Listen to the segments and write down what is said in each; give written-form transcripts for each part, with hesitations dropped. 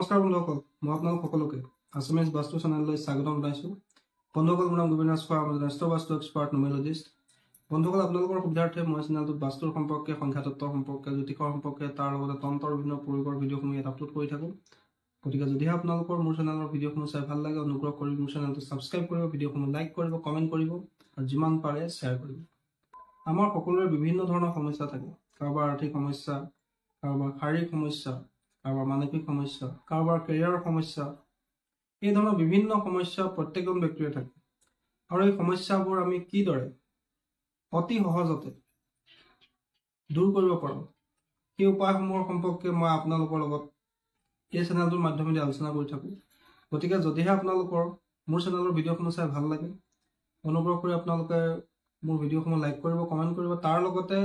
নমস্কাৰ বন্ধুসকল, মই আপোনালোক সকলোকে আছামিজ বাস্তু চেনেললৈ স্বাগতম জনাইছোঁ। বন্ধুসকল, মোৰ নাম গোবিন্দ ৰাজখোৱা, মই ৰাষ্ট্ৰ বাস্তু এক্সপাৰ্ট নিউমেৰলজিষ্ট। বন্ধুসকল, আপোনালোকৰ সুবিধাৰ্থে মই চেনেলটোত বাস্তুৰ সম্পৰ্কে, সংখ্যাতত্ত্ব সম্পৰ্কে, জ্যোতিষৰ সম্পৰ্কে, তাৰ লগতে তন্ত্ৰৰ বিভিন্ন প্ৰয়োগৰ ভিডিঅ'সমূহ ইয়াত আপলোড কৰি থাকোঁ। গতিকে যদিহে আপোনালোকৰ মোৰ চেনেলৰ ভিডিঅ'সমূহ চাই ভাল লাগে, অনুগ্ৰহ কৰি মোৰ চেনেলটো ছাবস্ক্ৰাইব কৰিব, ভিডিঅ'সমূহ লাইক কৰিব, কমেণ্ট কৰিব আৰু যিমান পাৰে শ্বেয়াৰ কৰিব। আমাৰ সকলোৰে বিভিন্ন ধৰণৰ সমস্যা থাকে। কাৰোবাৰ আৰ্থিক সমস্যা, কাৰোবাৰ শাৰীৰিক সমস্যা, কাৰোবাৰ মানসিক সমস্যা, কাৰোবাৰ কেৰিয়াৰৰ সমস্যা, এই ধৰণৰ বিভিন্ন সমস্যা প্ৰত্যেকজন ব্যক্তিৰে থাকে। আৰু এই সমস্যাবোৰ আমি কিদৰে অতি সহজতে দূৰ কৰিব পাৰোঁ, সেই উপায়সমূহৰ সম্পৰ্কে মই আপোনালোকৰ লগত এই চেনেলটোৰ মাধ্যমেদি আলোচনা কৰি থাকোঁ। গতিকে যদিহে আপোনালোকৰ মোৰ চেনেলৰ ভিডিঅ'সমূহ চাই ভাল লাগে, অনুগ্ৰহ কৰি আপোনালোকে মোৰ ভিডিঅ'সমূহ লাইক কৰিব, কমেণ্ট কৰিব, তাৰ লগতে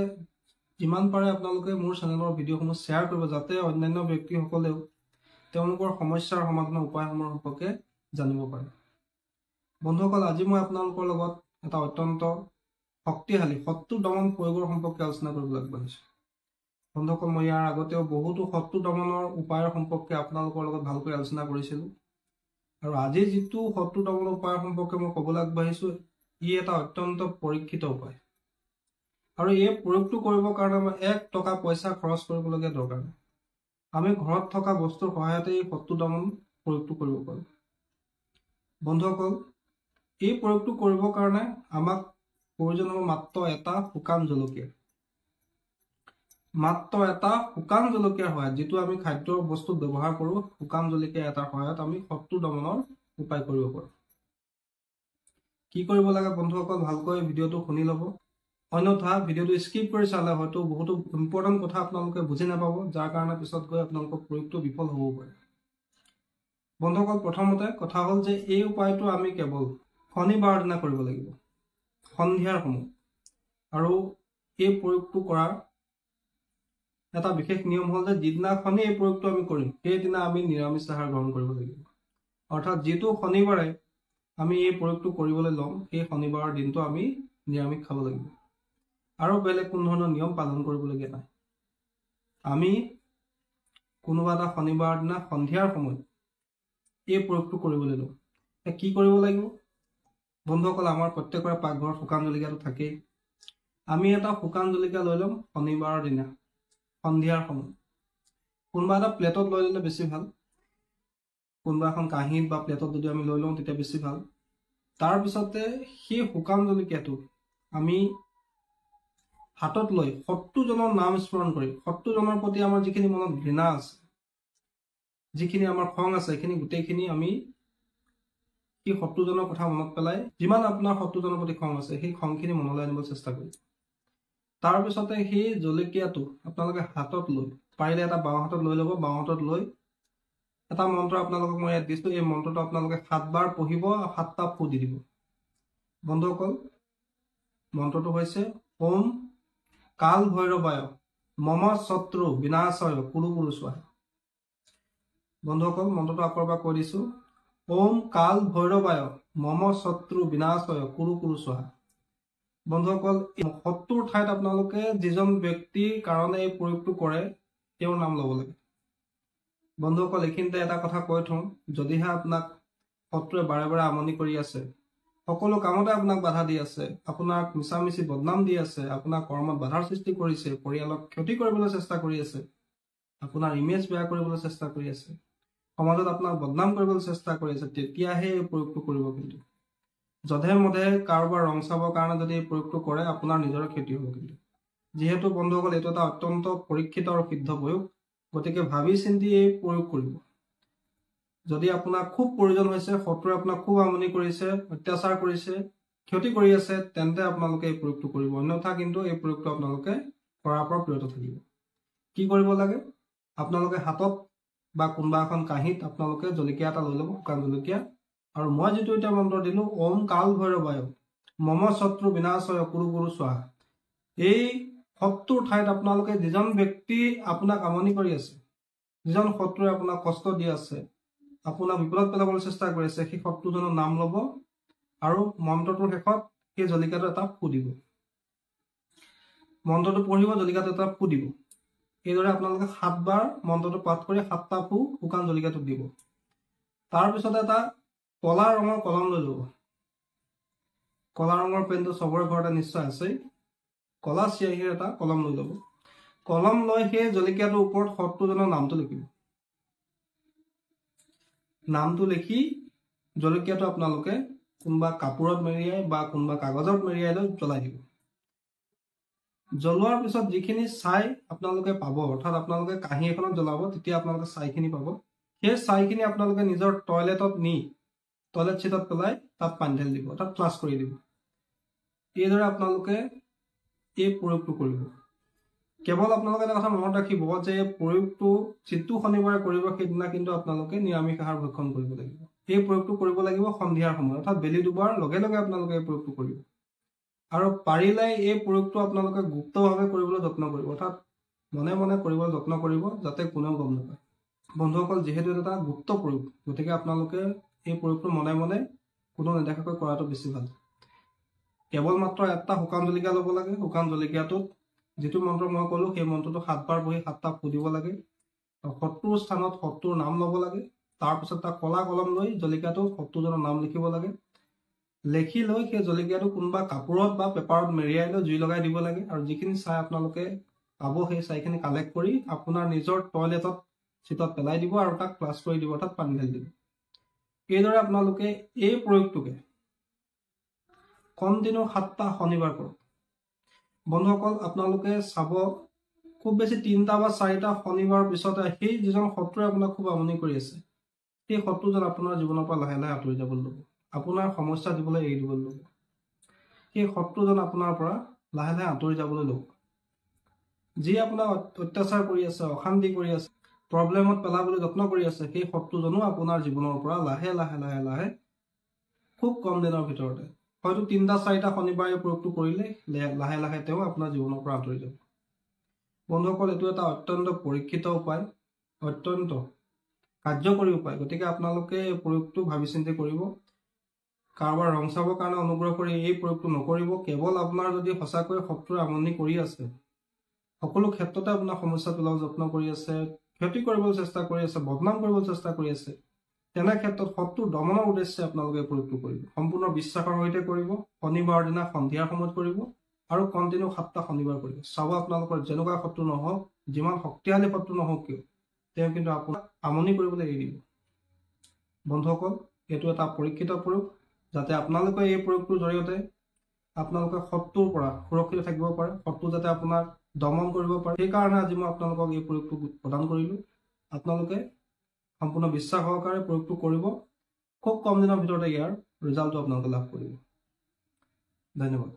যিমান পাৰে আপোনালোকে মোৰ চেনেলৰ ভিডিঅ'সমূহ শ্বেয়াৰ কৰিব, যাতে অন্যান্য ব্যক্তিসকলেও তেওঁলোকৰ সমস্যাৰ সমাধানৰ উপায়সমূহৰ সম্পৰ্কে জানিব পাৰে। বন্ধুসকল, আজি মই আপোনালোকৰ লগত এটা অত্যন্ত শক্তিশালী শত্ৰু দমন প্ৰয়োগৰ সম্পৰ্কে আলোচনা কৰিবলৈ আগবাঢ়িছোঁ। বন্ধুসকল, মই ইয়াৰ আগতেও বহুতো শত্ৰু দমনৰ উপায়ৰ সম্পৰ্কে আপোনালোকৰ লগত ভালকৈ আলোচনা কৰিছিলোঁ। আৰু আজি যিটো শত্ৰু দমনৰ উপায়ৰ সম্পৰ্কে মই ক'বলৈ আগবাঢ়িছোঁ, ই এটা অত্যন্ত পৰীক্ষিত উপায়। আৰু এই প্ৰয়োগটো কৰিবৰ কাৰণে মই 1 টকা পইচা খৰচ কৰিবলগীয়া দৰকাৰ নাই। আমি ঘৰত থকা বস্তুৰ সহায়তে এই শত্ৰু দমন প্ৰয়োগটো কৰিব পাৰোঁ। বন্ধুসকল, এই প্ৰয়োগটো কৰিবৰ কাৰণে আমাক প্ৰয়োজন হ'ব মাত্ৰ এটা শুকান জলকীয়া। মাত্ৰ এটা শুকান জলকীয়াৰ সহায়ত, যিটো আমি খাদ্য বস্তুত ব্যৱহাৰ কৰোঁ, শুকান জলকীয়া এটাৰ সহায়ত আমি শত্ৰু দমনৰ উপায় কৰিব পাৰোঁ। কি কৰিব লাগে বন্ধুসকল, ভালকৈ ভিডিঅ'টো শুনি ল'ব। অন্যথা ভিডিঅ'টো স্কিপ কৰি চালে হয়তো বহুতো ইম্পৰ্টেণ্ট কথা আপোনালোকে বুজি নাপাব, যাৰ কাৰণে পিছত গৈ আপোনালোকৰ প্ৰয়োগটো বিফল হ'বও পাৰে। বন্ধুসকল, প্ৰথমতে কথা হ'ল যে এই উপায়টো আমি কেৱল শনিবাৰৰ দিনা কৰিব লাগিব, সন্ধিয়াৰ সময়। আৰু এই প্ৰয়োগটো কৰাৰ এটা বিশেষ নিয়ম হ'ল যে যিদিনাখনি এই প্ৰয়োগটো আমি কৰিম, সেইদিনা আমি নিৰামিষ আহাৰ গ্ৰহণ কৰিব লাগিব। অৰ্থাৎ যিটো শনিবাৰে আমি এই প্ৰয়োগটো কৰিবলৈ ল'ম, সেই শনিবাৰৰ দিনটো আমি নিৰামিষ খাব লাগিব। আৰু বেলেগ কোনো ধৰণৰ নিয়ম পালন কৰিবলগীয়া নাই। আমি কোনোবা এটা শনিবাৰৰ দিনা সন্ধিয়াৰ সময়ত এই প্ৰয়োগটো কৰিবলৈ ল'ম। কি কৰিব লাগিব বন্ধুসকল, আমাৰ প্ৰত্যেকৰে পাকঘৰত শুকান জলকীয়াটো থাকেই। আমি এটা শুকান জলকীয়া লৈ ল'ম শনিবাৰৰ দিনা সন্ধিয়াৰ সময়ত। কোনোবা এটা প্লেটত লৈ ল'লে বেছি ভাল। কোনোবা এখন কাঁহীত বা প্লেটত যদি আমি লৈ লওঁ তেতিয়া বেছি ভাল। তাৰপিছতে সেই শুকান জলকীয়াটো আমি হাতত লৈ শত্ৰুজনৰ নাম স্মৰণ কৰি, শত্ৰুজনৰ প্ৰতি আমাৰ যিখিনি মনত ঘৃণা আছে, যিখিনি আমাৰ খং আছে, সেইখিনি গোটেইখিনি আমি সেই শত্ৰুজনৰ কথা মনত পেলাই, যিমান আপোনাৰ শত্ৰুজনৰ প্ৰতি খং আছে, সেই খংখিনি মনলৈ আনিব চেষ্টা কৰিব। তাৰপিছতে সেই জলকীয়াটো আপোনালোকে হাতত লৈ, পাৰিলে এটা বাওঁ হাতত লৈ ল'ব। বাওঁ হাতত লৈ এটা মন্ত্ৰ আপোনালোকক মই ইয়াত দিছোঁ। এই মন্ত্ৰটো আপোনালোকে 7 বাৰ পঢ়িব আৰু 7টা ফু দি দিব। বন্ধুসকল, মন্ত্ৰটো হৈছে ওম কাল ভৈৰৱায় মম শত্ৰু বিনাশয় কুৰু কুৰু স্বাহা। বন্ধুসকল, মন্ত্ৰটো আকৌ এবাৰ কৈ দিছোঁ। ওম কাল ভৈৰৱায় মম শত্ৰু বিনাশয় কুৰু কুৰু স্বাহা। বন্ধুসকল, শত্ৰুৰ ঠাইত আপোনালোকে যিজন ব্যক্তিৰ কাৰণে এই প্ৰয়োগটো কৰে, তেওঁৰ নাম ল'ব লাগে। বন্ধুসকল, এইখিনিতে এটা কথা কৈ থওঁ, যদিহে আপোনাক শত্ৰুৱে বাৰে বাৰে আমনি কৰি আছে, সকলো কামতে আপোনাক বাধা দি আছে, আপোনাক মিছামিছি বদনাম দি আছে, আপোনাৰ কৰ্মত বাধাৰ সৃষ্টি কৰিছে, পৰিয়ালক ক্ষতি কৰিবলৈ চেষ্টা কৰি আছে, আপোনাৰ ইমেজ বেয়া কৰিবলৈ চেষ্টা কৰি আছে, সমাজত আপোনাক বদনাম কৰিবলৈ চেষ্টা কৰি আছে, তেতিয়াহে এই প্ৰয়োগটো কৰিব। কিন্তু যধে মধে কাৰোবাৰ ৰং চাবৰ কাৰণে যদি এই প্ৰয়োগটো কৰে, আপোনাৰ নিজৰে ক্ষতি হ'ব। কিন্তু যিহেতু বন্ধুসকল এইটো এটা অত্যন্ত পৰীক্ষিত আৰু সিদ্ধ প্ৰয়োগ, গতিকে ভাবি চিন্তি এই প্ৰয়োগ কৰিব। যদি আপোনাক খুব প্ৰয়োজন হৈছে, শত্ৰুৱে আপোনাক খুব আমনি কৰিছে, অত্যাচাৰ কৰিছে, ক্ষতি কৰি আছে, তেন্তে আপোনালোকে এই প্ৰয়োগটো কৰিব। অন্যথা কিন্তু এই প্ৰয়োগটো আপোনালোকে কৰাৰ পৰা বিৰত থাকিব। কি কৰিব লাগে, আপোনালোকে হাতত বা কোনোবা এখন কাঁহীত আপোনালোকে জলকীয়া এটা লৈ ল'ব, শুকান জলকীয়া। আৰু মই যিটো এতিয়া মন্ত্ৰ দিলোঁ, ওম কাল ভৈৰৱায় মম শত্ৰু বিনাশয় কুৰু কুৰু স্বাহা, এই শত্ৰুৰ ঠাইত আপোনালোকে যিজন ব্যক্তি আপোনাক আমনি কৰি আছে, যিজন শত্ৰুৱে আপোনাক কষ্ট দি আছে, আপোনাক বিপদত পেলাবলৈ চেষ্টা কৰি আছে, সেই শত্ৰুজনৰ নাম ল'ব আৰু মন্ত্ৰটোৰ শেষত সেই জলকীয়াটো এটা ফু দিব। মন্ত্ৰটো পঢ়িব, জলকীয়াটো এটা ফু দিব। এইদৰে আপোনালোকে 7 বাৰ মন্ত্ৰটো পাঠ কৰি 7টা ফু শুকান জলকীয়াটোত দিব। তাৰপিছতে এটা কলা ৰঙৰ কলম লৈ ল'ব। কলা ৰঙৰ পেনটো চবৰে ঘৰতে নিশ্চয় আছেই। কলা চিয়াহীৰ এটা কলম লৈ ল'ব। কলম লৈ সেই জলকীয়াটোৰ ওপৰত শত্ৰুজনৰ নামটো লিখিব। নামটো লিখি জলকীয়াটো আপোনালোকে কোনোবা কাপোৰত মেৰিয়াই বা কোনোবা কাগজত মেৰিয়াই লৈ জ্বলাই দিব। জ্বলোৱাৰ পিছত যিখিনি ছাই আপোনালোকে পাব, অৰ্থাৎ আপোনালোকে কাঁহী এখনত জ্বলাব, তেতিয়া আপোনালোকে ছাইখিনি পাব। সেই ছাইখিনি আপোনালোকে নিজৰ টয়লেটত নি টয়লেট চিটত পেলাই তাত পানী ঢালি দিব, তাত ফ্লাছ কৰি দিব। এইদৰে আপোনালোকে এই প্ৰয়োগটো কৰিব। কেৱল আপোনালোকে এটা কথা মনত ৰাখিব যে এই প্ৰয়োগটো যিটো শনিবাৰে কৰিব সেইদিনা কিন্তু আপোনালোকে নিৰামিষ আহাৰ ভক্ষণ কৰিব লাগিব। এই প্ৰয়োগটো কৰিব লাগিব সন্ধিয়াৰ সময়ত, অৰ্থাৎ বেলি ডুবোৱাৰ লগে লগে আপোনালোকে এই প্ৰয়োগটো কৰিব। আৰু পাৰিলে এই প্ৰয়োগটো আপোনালোকে গুপ্তভাৱে কৰিবলৈ যত্ন কৰিব, অৰ্থাৎ মনে মনে কৰিবলৈ যত্ন কৰিব, যাতে কোনেও গম নাপায়। বন্ধুসকল, যিহেতু এটা গুপ্ত প্ৰয়োগ, গতিকে আপোনালোকে এই প্ৰয়োগটো মনে মনে কোনো নেদেখাকৈ কৰাটো বেছি ভাল। কেৱল মাত্ৰ এটা শুকান জলকীয়া ল'ব লাগে। শুকান জলকীয়াটোত যিটো মন্ত্ৰ মই ক'লো সেই মন্ত্ৰটো 7 বাৰ বহি 7টা ফু দিব লাগে। শত্ৰুৰ স্থানত শত্ৰুৰ নাম ল'ব লাগে। তাৰপিছত এটা কলা কলম লৈ জলকীয়াটোত শত্ৰুজনৰ নাম লিখিব লাগে। লিখি লৈ সেই জলকীয়াটো কোনোবা কাপোৰত বা পেপাৰত মেৰিয়াই লৈ জুই লগাই দিব লাগে। আৰু যিখিনি ছাই আপোনালোকে পাব সেই ছাইখিনি কালেক্ট কৰি আপোনাৰ নিজৰ টয়লেটত চিটত পেলাই দিব আৰু তাক ফ্লাছ কৰি দিব, অৰ্থাৎ পানী ঢালি দিব। এইদৰে আপোনালোকে এই প্ৰয়োগটোকে কণ্টিনিউ 7টা শনিবাৰ কৰক। বন্ধুসকল, আপোনালোকে চাব খুব বেছি 3টা বা 4টা শনিবাৰৰ পিছতে সেই যিজন শত্ৰুৱে আপোনাক খুব আমনি কৰি আছে, সেই শত্ৰুজন আপোনাৰ জীৱনৰ পৰা লাহে লাহে আঁতৰি যাবলৈ ল'ব। আপোনাৰ সমস্যা দিবলৈ এৰি দিবলৈ ল'ব। সেই শত্ৰুজন আপোনাৰ পৰা লাহে লাহে আঁতৰি যাবলৈ ল'ব। যি আপোনাক অত্যাচাৰ কৰি আছে, অশান্তি কৰি আছে, প্ৰব্লেমত পেলাবলৈ যত্ন কৰি আছে, সেই শত্ৰুজনো আপোনাৰ জীৱনৰ পৰা লাহে লাহে লাহে লাহে খুব কম দিনৰ ভিতৰতে, হয়তো 3টা 4টা শনিবাৰে প্ৰয়োগটো কৰিলে লাহে লাহে তেওঁ আপোনাৰ জীৱনৰ পৰা আঁতৰি যাব। বন্ধুসকল, এইটো এটা অত্যন্ত পৰীক্ষিত উপায়, অত্যন্ত কাৰ্যকৰী উপায়। গতিকে আপোনালোকে এই প্ৰয়োগটো ভাবি চিন্তি কৰিব। কাৰোবাৰ ৰং চাবৰ কাৰণে অনুগ্ৰহ কৰি এই প্ৰয়োগটো নকৰিব। কেৱল আপোনাৰ যদি সঁচাকৈ শত্ৰুৱে আমনি কৰি আছে, সকলো ক্ষেত্ৰতে আপোনাৰ সমস্যা পেলাব যত্ন কৰি আছে, ক্ষতি কৰিবলৈ চেষ্টা কৰি আছে, বদনাম কৰিবলৈ চেষ্টা কৰি আছে, তেনে ক্ষেত্ৰত শত্ৰু দমনৰ উদ্দেশ্যে আপোনালোকে প্ৰয়োগটো কৰিব। সম্পূৰ্ণ বিশ্বাসৰ সৈতে কৰিব। শনিবাৰৰ দিনা সন্ধিয়াৰ সময়ত কৰিব আৰু কণ্টিনিউ 7টা শনিবাৰ কৰিব। চাব আপোনালোকৰ যেনেকুৱা শত্ৰু নহওক, যিমান শক্তিশালী শত্ৰু নহওক কিয়, তেওঁ কিন্তু আপোনাক আমনি কৰিবলৈ এৰি দিব। বন্ধুসকল, এইটো এটা পৰীক্ষিত প্ৰয়োগ, যাতে আপোনালোকে এই প্ৰয়োগটোৰ জৰিয়তে আপোনালোকে শত্ৰুৰ পৰা সুৰক্ষিত থাকিব পাৰে, শত্ৰু যাতে আপোনাক দমন কৰিব পাৰে। সেইকাৰণে আজি মই আপোনালোকক এই প্ৰয়োগটো প্ৰদান কৰিলোঁ। আপোনালোকে সম্পূৰ্ণ বিশ্বাস সহকাৰে প্ৰয়োগটো কৰিব। খুব কম দিনৰ ভিতৰতে ইয়াৰ ৰিজাল্টটো আপোনালোকে লাভ কৰিব। ধন্যবাদ।